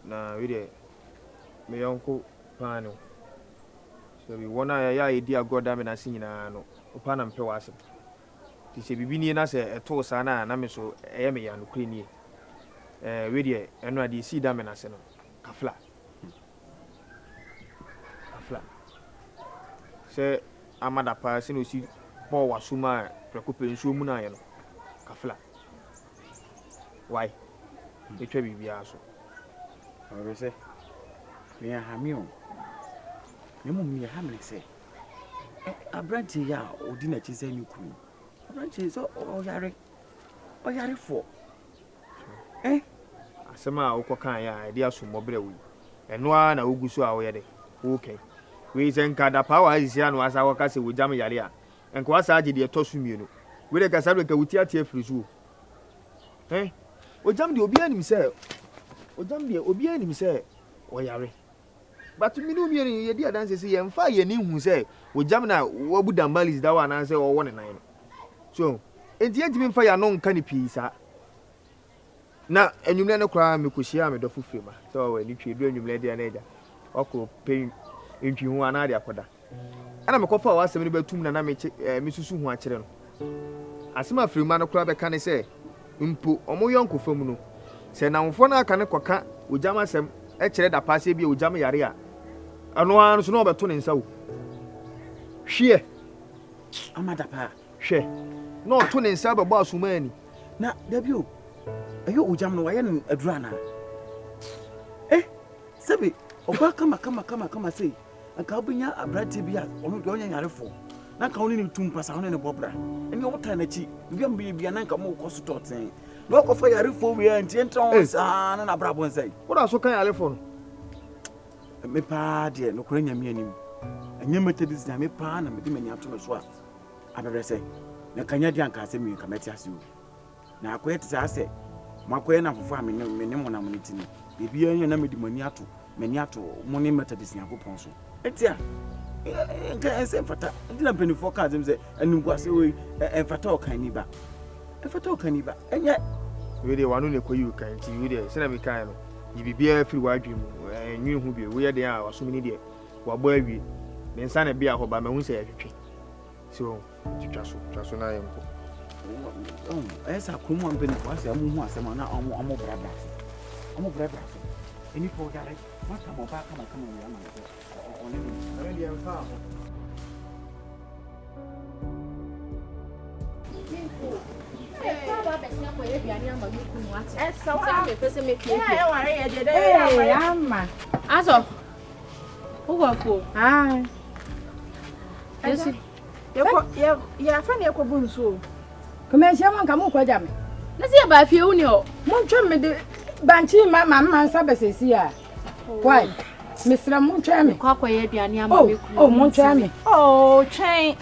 na we dey me uncle pano so we wanna ya idea god am na sin nyina no opa na mpe wase ti se bibi ni na se eto sa na me so eye me ya no kure ni we dey eno ade si da me na se no kafla se amada pa se no si po wasuma prekope nsuo mu na ye no kafla why etwa bibia so ore se me ahami o me mo me ahami se abranti ya odi na chi se ni kunu abranti so oyare fo asema ukokan ya ide asomobere wi eno a na oguso a wo ye de okay we se nka da power isi anu asa wo ka se wo jam yare a enka wasa age de to sumienu we de ka sabe ka wuti atie frisu o jam de obi anim se o jam de obi anim se wo yare but me no mi ye di adanse se ye mfa ye ni hu se wo jam na wo bu dambalis da wa na se wo wo ne nan so enti ejimi mfa ya no nka ni pisa na enyumle no kra me kohia me do fufema so we ni twedu enyumle de na eja okro pain ntwi hu ana de akoda ana me kofa wa asem ni batum na me susu hu a kire no asema firima no kra be ka ne se mpo omo yonko fam no se na mfo na aka ne koka ojama asem e kire da paase bi ojama yare a ano anu so no beto ne nsa wo hwe amada pa hwe no to ne nsa babo asumani na dabio ayo ojam no waye no adurana sabi oba kama sei aka obunya abrati bia ono de onya yarefo na ka oni ni tumpasa ono ne bobra eni o ta na chi bia na nka mo koso toten no ko fa yarefo wi anti enton sa na brabo nsai wo da so kan yarefo no me pa de no kora nyame anim anya metadis na me pa na me de mani ato me so a abebre sei na kanya de anka asemi ka meti ase o na akoye ti ase makoye na fofo a me ne mo na mo tini bibia anya na me de mani ato money methodist yakopon so etia nka ese fata ndina penifo ka dem se anungu ase we fata okaniba fata okaniba enya we dey wanu ne koyi kan ti we dey se na me kan no bibia firi wadwem enwi hu bi we dey a waso mi ni dey wabo awie ne nsa na bia ho ba ma hu se yetwe so twaso na yempo esa kromo penifo ase amu hu asema na amo brada any for that what come back come on already am far Aso. Ugwafo. Ah. Yes. Ya fa ne yakobu nso. Kuma esia man kamu kwa jame. Na se ba fie uni o. Mo ntwa me de banchi mama nsa besesi a. Why? Mr. Munchami. Kwa ye aduane ama me ku. Oh, Munchami. Oh, twen.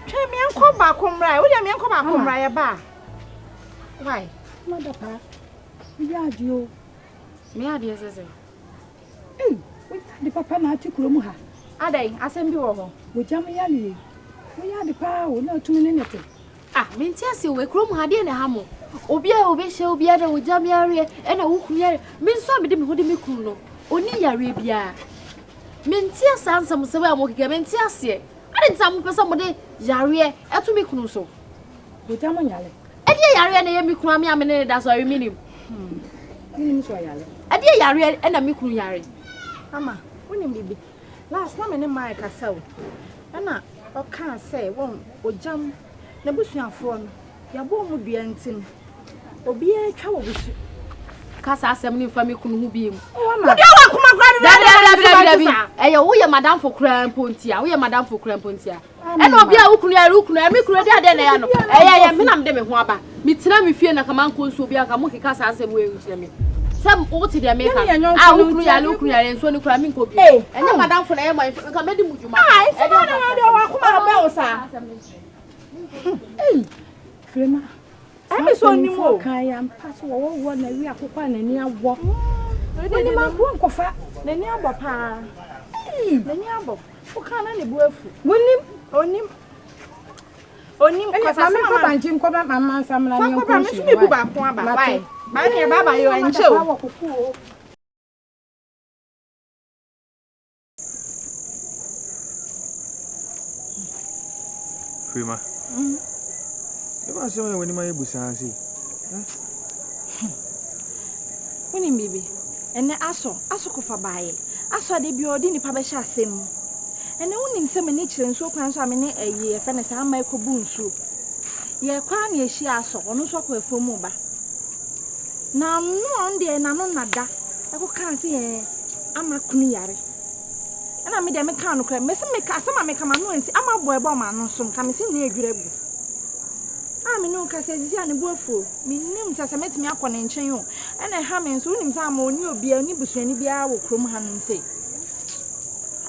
Twen me enko ba komra. Wo dia me enko ba komra ya ba. Why? Mother pa. Ya dio. Me ade sese. We the papa na atikuro mu ha. Adai, asem bi wo ho. Wo jam ya li. Wo ya de pa wo na tumi ne nete. Menti ase we krom ha de ne ha mo. Obi a obehye obi a da wo jam yare e na wo kunu yare. Me nso me de me ho de me kunu no. Oni yare bia. Menti ase ansam se we amokike menti ase. Ade ntam pesa mo de yare eto me kunu so. Wo jam nyale. E de yare na ye me kunu am ya me ne da so are minim. Ni so yale. E de yare e na me kunu yare. Mama, wonim bibi. Last na me ne mai kasa wo. Na o kan say won ojam na busuafo no. Ya bo mu dua ntim. Obi e twa wo busu. Kasa asem ni fa me kunu hu bi mu. Wo de wa kuma gwa bi. Eye wo ye madam for kran pontia. Wo ye madam for kran pontia. E na obi a wo kunu yare wo kunu me kunu de ade na ya no. Eye me nam de me ho aba. Me tira me fie na kama nko nso obi aka mo kasa asem wo e ntire me. Sam o ti de America wo kunu yare nso ni kura mi nko bi enye madam fo na ye mo nka medi mujuma e de wa kuma ba o sa Frema e so ni mo kan ya mpaso wo na wi akokwa na ni awo ni ma ko nkofa na ni abo pa na ni abo o kan na ne bu afu onim kwasa me fa banji nko ba mama nsam na ni nko fa ko ba me so me bu ba ko aba bye ba ne baba yo enche o Prima. The man say when my busan say. When him baby. And aso kofa bae. Aso de bi odi nipa be hye asem. Ene wonim se me ne kire nso kwan so amene eye fe ne sa mai ko bu nso. Ye kwa na ehyi aso ono so kwa afomu ba. Na no on de na no nada. E ko kan se ama kunu yare. Ena me de me kan no kra me se me ka asema me kama no ansi ama boy bo ma no so ka me se na edwurebu. Me no ka se zia ne boafo me nim sasa metimi akọ ne nchen yo ena ha me nso nim sa ma oni obi ani busuani bia wo krom ha no nse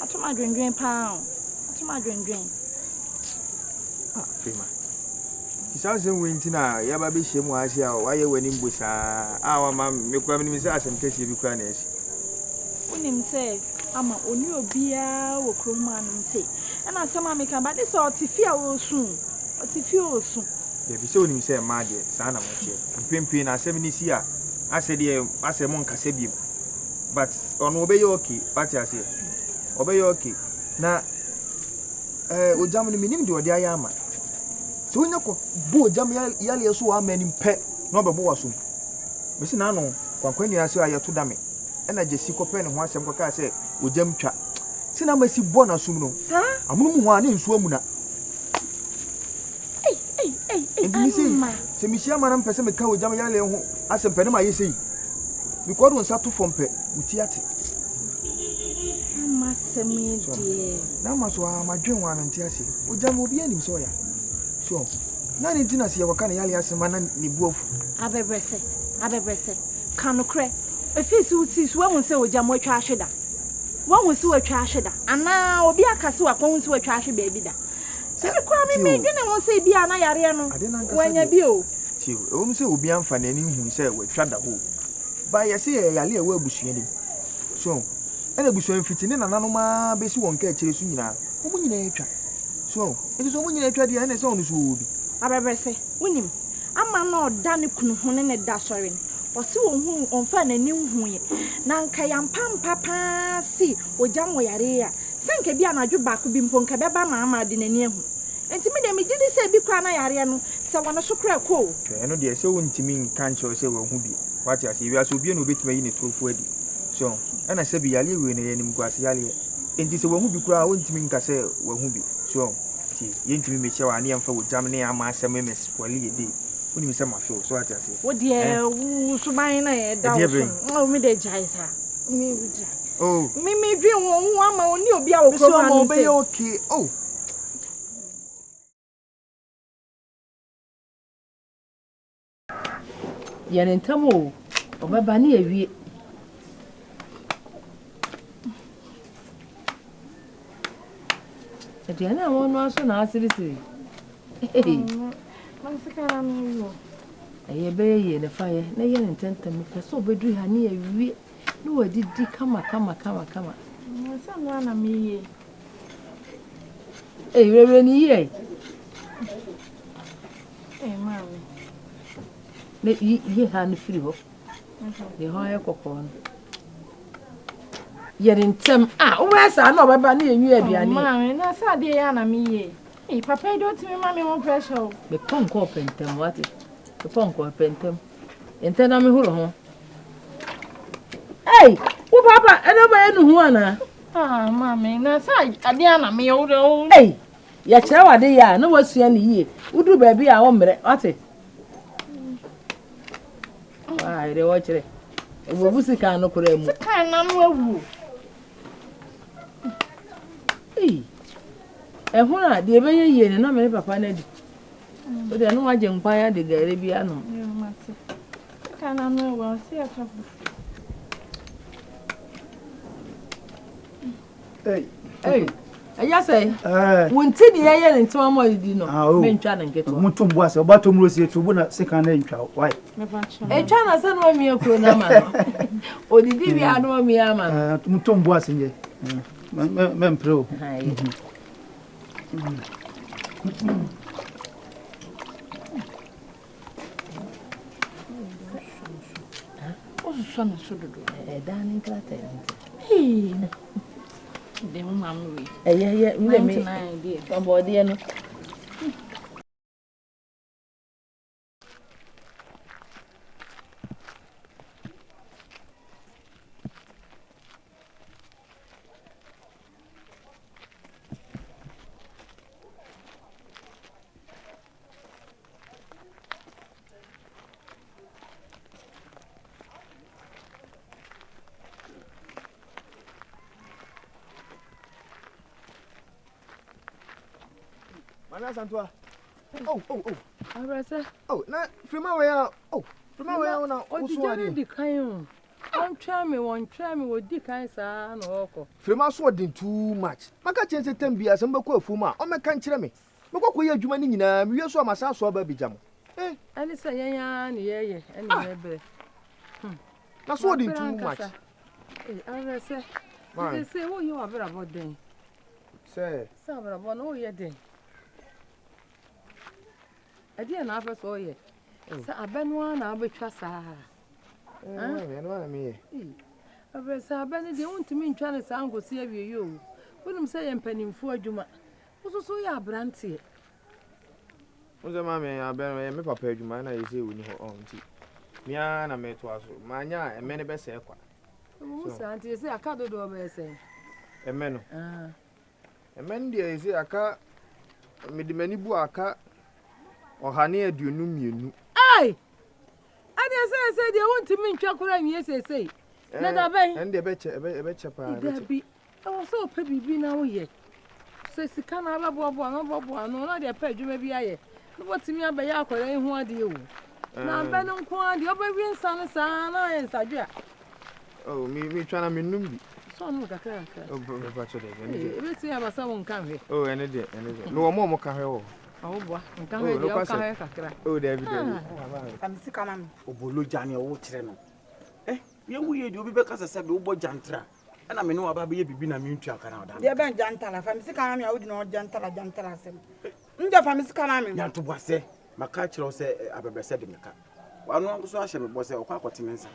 atoma dwendwen pa atoma dwendwen Prima. Isaze wenti na ya ba be hyemu ahia o waye wani mbusa wa ma me kwa me nim se asentesi bi kwa na esi onim se ama oni obi a wo krom ha no nse ena sama me kan ba de so otifia wo sun otifia wo sun ya bi se onim se ma de sa na motie mpempe na asem ni si a ase de ase mo nkase bi but ono obeye okay party ase obeye okay na OGYAM ni minim de odi ayama so onya ko bo OGYAM yale so wa mani mpe na obebo waso me se na no kwakwani ase ayeto dame ena jesi ko pe ne ho asem ko ka se OGYAM twa se na masi bo na sum no amunum ho ane nsuo mu na se mi sia mana mpese me ka OGYAM yale ho asempene ma yesei mi ko do nsa to fompe utiate ama semi die na ma so amadwen wa nante ase OGYAM obi anim so ya so na ni ntina se ye waka na yale asema na ni buofu abebrese kanokre efisi uti wa hun se OGYAM atwa ahweda wa hun se atwa ahweda ana obi akase wa kon se atwa ahwe ba bi da se kwa mi me dwene ho se bia na yare no wanya bi o ti o se obi amfa na ni hu se watwa da ho ba ye se yale e wa abusuani so ena abusuani fiti ne nananom ma be si won ka akire su nyina o mu nyina atwa so e so mu nyina atwa dia na se onu so obi abebrese wonim ama na oda ne kunu ho ne da sori ne o se won hu onfa na ni hu ye na nka yampam papa si OGYAM wo yare ya senke bia na dwo ba ko bi mpo nka beba ma de nani ehu enti me de me gidi se bi kwa na yare no se wono so kra ko no de se wontimi nka ncho se wo hu bi wati ase wi aso bi na obetima yi ne trofo adi so ana se bi yale we ne yanim kwase yale enti se wo hu bi kra wontimi nka se wo hu bi so ti yentimi me hye wa ne yamfa OGYAM ne ama asem me spoil ye de woni mi se ma feel so wati ase wo de wo so ban na ye da wo me de jaisa me wuja oh me dwen won ama oni obi a wo kro ma no be okay oh yene ntamo obaba ne awie Ediana wonu aso na asirisiri man sekara no aye be ye ne faye na yene ntentam peso obedru ha ne awie no wadidi kama sa no na miye rere ni ye mami ne ye ha no firi ho ye ho ye kokon ye ntem o wesa na obeba na enyu aduane mami na sa de ya na miye papa do timi mami won pressure me ponko pentem wati me ponko pentem entena me huro ho wo papa ena ba enu hu ana mami na sa ade ana me wo ya kire wade ya na wasua ne yie udu ba bi a wo mre wati ire wo kire wo busika no kura mu sika na no awu ehuna de be ye ne na me papa na di o de no waje nkwa ya de gare bi anu sika na no awu si aka aya say wonti de ye ne ntoma mo di no me ntwa na nketo mutum bo ase oba tomro si etubu na sika na ntwa why twa na se no mi ekro na ma odidi bi anu mi ama mutum bo ase nje me mpro so na so dodo dani krata de mo mamu we me me somebody no Mana Santua. Oh. Arasa. Oh, na Frima where oh, Frima where na Osuadi di kan. One try me wo di kan sa na oko. Frima so din too much. Maka chense tembi asem beko afuma. O meka nkire me. Meko koye adwuma ni nyina, me so amasa so aba bijam. Ani say yanya ni yeye, ani ebe. Na so din too much. Arasa. They say who you are about then. Say, Sabra bon oh ye den. Adi na afa so ye. Sa abenwa na abetwa sa. no me. Arasa abeni de untimi ntwa ne sa ngosi awie yo. Wonum say ye mpanimfu adwuma. So ya brante. Unze ma me aben me papa adwuma na ye say woni ho on ti. Mia na me to aso. Manya emene be se kwa. Musa anti say akado do be say. Emeno. Emen dia say aka medimani bu aka ohane aduonu mienu. Ai! Ade say de wontimi ntwa kora nwie say. Na da ben. Ende be che pa. Bi. O so pe bibi na wo ye. Say sika na ababoabo no na de pa adwuma bi aye. No botimi abaye akora ehu ade o. Na ben nko ade obawie nsa no sa na ye nsadwe. Oh, me trying to minum bi. So no kakra. Oh, bro, cho dey. Ebe ti abasa won kan hwe. Oh, ene de. No mo ka hwe o. Awo boa. Nkan hwe de o ka hwe kakra. Oh, David. Famisi kana me. Obolo jani o kire no. Ye wuye di obi be kasa se be wo jantra. Na me no aba be ye bibi na me ntua kana oda. De ben jantala famisi kana me awudi no jantala asem. Nja famisi kana me. Nyanto boase maka kire o se abebese de meka. Wanu so ahye me bose okwa akote mensa.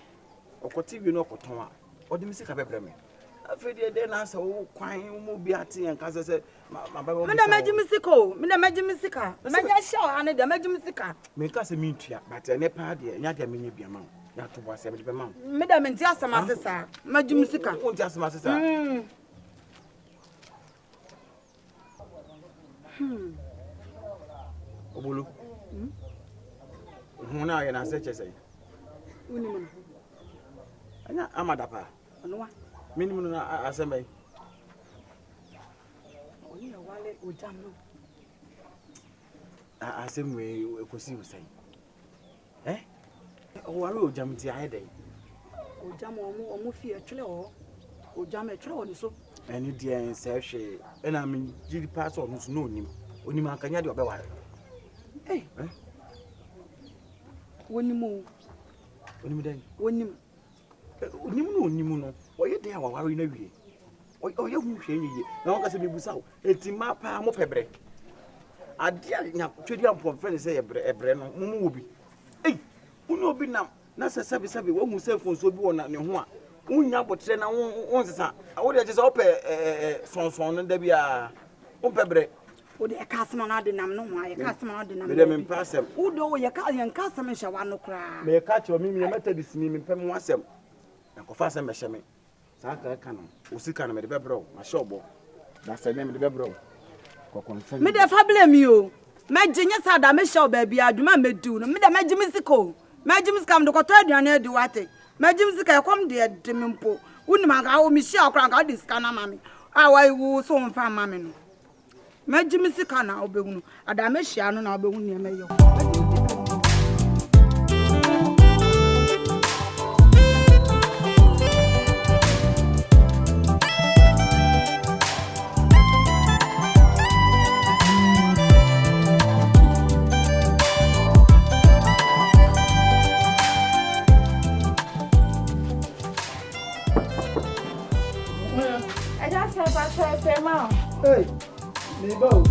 Okoti wi no okoton a odi mi sika bebre me afedi de na asa wo kwan mo bi ate en ka se ma ba me da maji misika manya show ane da maji misika me ka se mi ntua but ene pa de nya de menye bia ma ya to bo ase be ma me da menti asama sesa maji misika won ti asama sesa obulu huna ya na se chese unimu anya amadapa onwa minimum na asembe oni ya wale OGYAM no asemwe ekosi usai o wale OGYAM ti ayede OGYAM omo fi etwele o OGYAM etwele o ni so eni de en se hwe ena me jiri pass on so no onim akanya de obeware wonimu onim den wonimu onim no oye de awaware na wie oye hu hwe yiye na won ka se mebusa o etima pa mo pebre ade nya twedi ampon fene se ebre no mo wo bi unu obi na se sabi wo hu se fonso bi wona ne ho a unya botre na won sesa wo de se ope sonson no da bia won pebre o de kasama na de nam no ho aye kasama na de nam me de me pasem wo do ye ka ye kasama hwa no kra me ka che o mi meta disini me pem wasem na ko fa se me hye me sa ka no osika na me de bebro ma shobo na se me de bebro ko konse me de fa blame you me ginye sa da me show ba bia aduma medu no me de magimi siko am de ko to aduane adi wate magimi sika e kom de me mpo woni ma ga o mi hye akra ga de sika na mame a wai wu so mfa mame no magimi sika na obehunu ada me hye ano na obehunu ne me yo Hey, neighbor.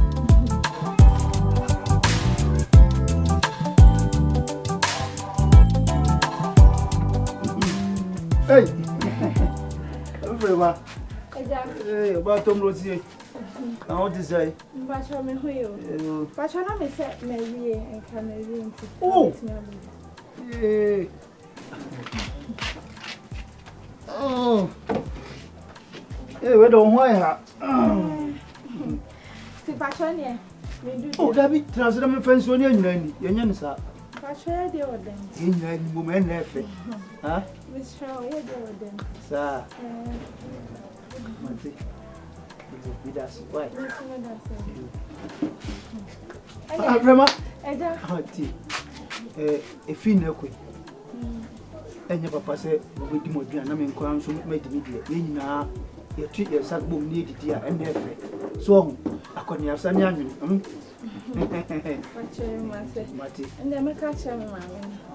Hey. Everyone. Hey, about Tom Rosie. I want to say. Bacha me huyo. Bacha na me se me wie en Cameroon. Oh. Hey. Oh. Hey, we don't want Si bacha ne. Me do. Oh, David, transfer me friends on your name. Yenyan sa. Bacha de oden. Yenyan woman nefe. Ha? Me show ye de oden. Sa. Mate. That's why. Vraiment. If you know, and your papa said, we do more than I mean, crown so made the media. You treat your son boom needed here and there. So, I couldn't have some young. And then make a chairman.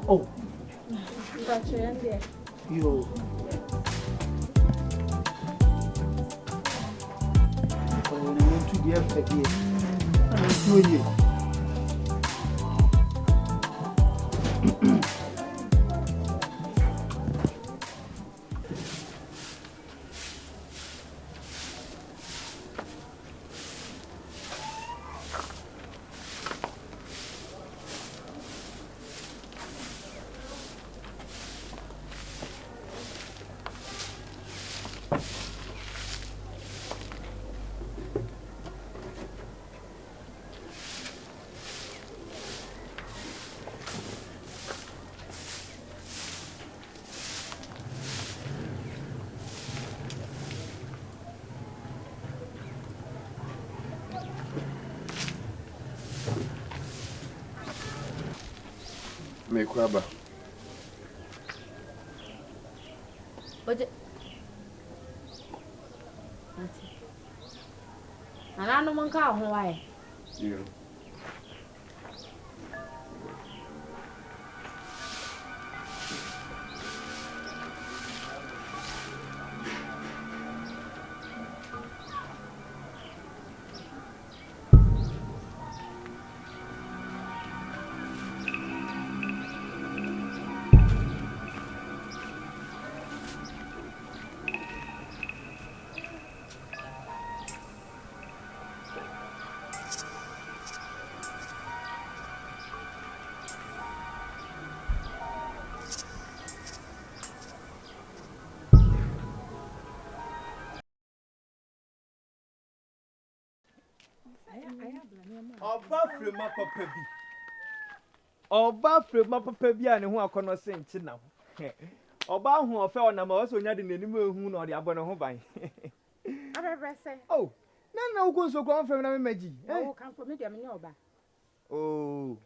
Oh, you. To the effect here. I'm doing it. Me kwaba. Oje. Ana no manka ho wae. Yeah. Oba frema papa bi a ne ho akono senti na ho. Oba hu ofe onam o so nya de nanim ehu na o de abo ne ho ban. Abebrese. Oh, na wo so ko frema na me magi. Oh, kan for me de me oba. Oh.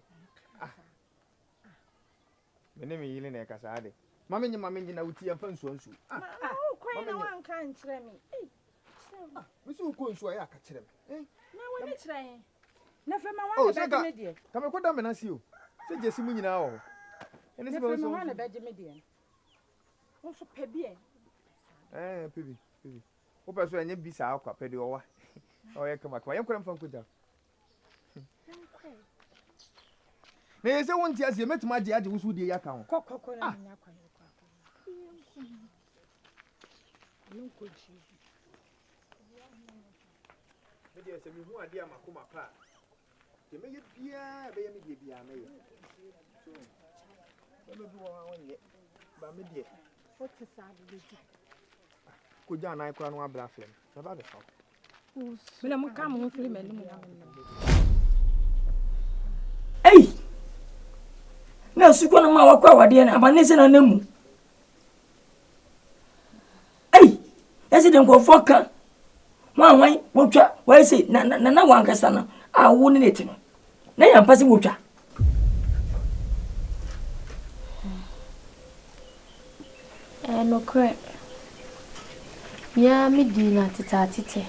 Mene me yile na e kasa ade. Mama nyi na wuti amfa nsuo nsu. Oh, kwai na wan kan kire me. Me so ko nsuo ya ka kire me. Na wo ni kire. Na frema wan na be me de. Ka me koda me na si o. Se jesi mu nyina o. Ene se be so. Na frema wan na be me de. Wo so pe bi e. Pebi. Wo pe so enye bi sa akwa pe de owa. O ye kama kwa. Ye nkora mfa nkoja. Na ye se won ti asie metuma age wusu de ya ka ho. Kokoko na nya kwa. Nkoji. Me de se me hu ade amakoma pa. Ye me ye bia be ye me de bia me ye. So. Ba me bi won ye. Ba me de. What is sad with you? Ko ja na ikwa no abla flem. Na ba de fa. Me na mo ka mo film enu mo. Ei! Na suko na ma wakwa wade na abanese na namu. Ei! Ese de nkofo ka. Wan wotwa, wai say na wankasa na awu ne neti no. Na ya mpase wotwa. No crack. Yeah, me di na tete.